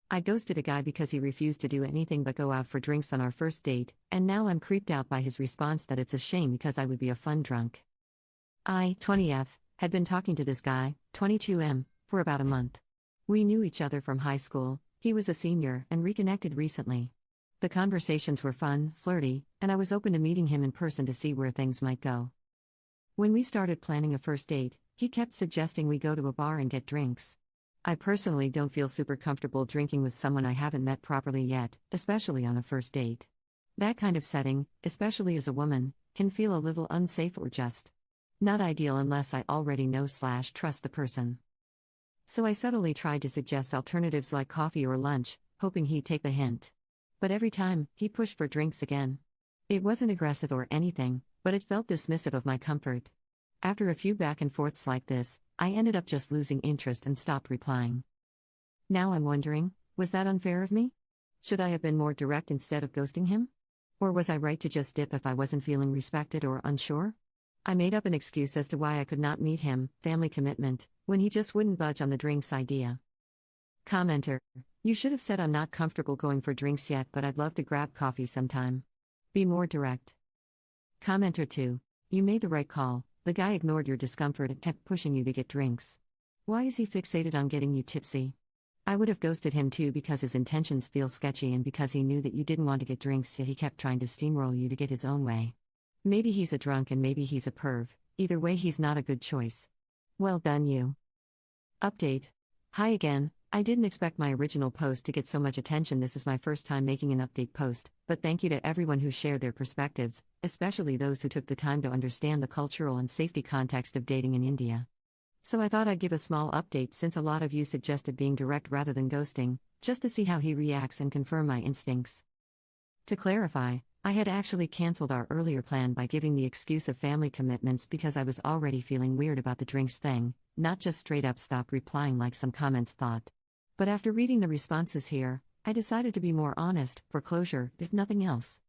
I ghosted a guy because he refused to do anything but go out for drinks on our first date, and now I'm creeped out by his response that it's a shame because I would be a fun drunk. I, 20F, had been talking to this guy, 22M, for about a month. We knew each other from high school, he was a senior, and reconnected recently. The conversations were fun, flirty, and I was open to meeting him in person to see where things might go. When we started planning a first date, he kept suggesting we go to a bar and get drinks. I personally don't feel super comfortable drinking with someone I haven't met properly yet, especially on a first date. That kind of setting, especially as a woman, can feel a little unsafe or just not ideal unless I already know/trust the person. So I subtly tried to suggest alternatives like coffee or lunch, hoping he'd take the hint. But every time, he pushed for drinks again. It wasn't aggressive or anything, but it felt dismissive of my comfort. After a few back and forths like this, I ended up just losing interest and stopped replying. Now I'm wondering, was that unfair of me? Should I have been more direct instead of ghosting him? Or was I right to just dip if I wasn't feeling respected or unsure? I made up an excuse as to why I could not meet him, family commitment, when he just wouldn't budge on the drinks idea. Commenter: You should have said I'm not comfortable going for drinks yet, but I'd love to grab coffee sometime. Be more direct. Commenter 2: You made the right call. The guy ignored your discomfort and kept pushing you to get drinks. Why is he fixated on getting you tipsy? I would have ghosted him too because his intentions feel sketchy and because he knew that you didn't want to get drinks, yet he kept trying to steamroll you to get his own way. Maybe he's a drunk and maybe he's a perv. Either way, he's not a good choice. Well done, you. Update. Hi again. I didn't expect my original post to get so much attention. This is my first time making an update post, but thank you to everyone who shared their perspectives, especially those who took the time to understand the cultural and safety context of dating in India. So I thought I'd give a small update since a lot of you suggested being direct rather than ghosting, just to see how he reacts and confirm my instincts. To clarify, I had actually cancelled our earlier plan by giving the excuse of family commitments because I was already feeling weird about the drinks thing, not just straight up stop replying like some comments thought. But after reading the responses here, I decided to be more honest, for closure, if nothing else.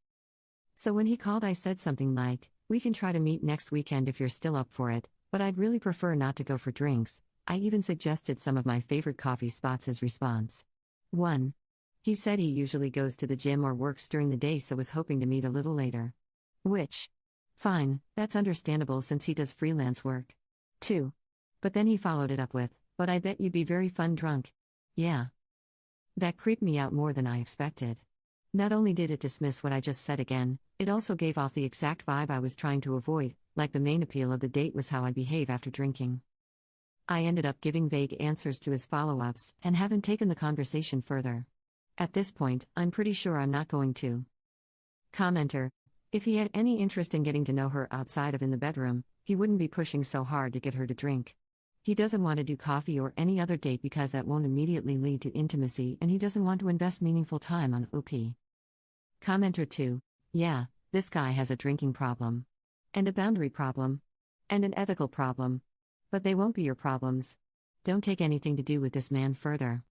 So when he called, I said something like, "We can try to meet next weekend if you're still up for it, but I'd really prefer not to go for drinks." I even suggested some of my favorite coffee spots as response. 1. He said he usually goes to the gym or works during the day, so was hoping to meet a little later. Which? Fine, that's understandable since he does freelance work. 2. But then he followed it up with, "But I bet you'd be very fun drunk." Yeah. That creeped me out more than I expected. Not only did it dismiss what I just said again, it also gave off the exact vibe I was trying to avoid, like the main appeal of the date was how I behave after drinking. I ended up giving vague answers to his follow-ups and haven't taken the conversation further. At this point, I'm pretty sure I'm not going to. Commenter: If he had any interest in getting to know her outside of in the bedroom, he wouldn't be pushing so hard to get her to drink. He doesn't want to do coffee or any other date because that won't immediately lead to intimacy, and he doesn't want to invest meaningful time on OP. Commenter 2: Yeah, this guy has a drinking problem. And a boundary problem. And an ethical problem. But they won't be your problems. Don't take anything to do with this man further.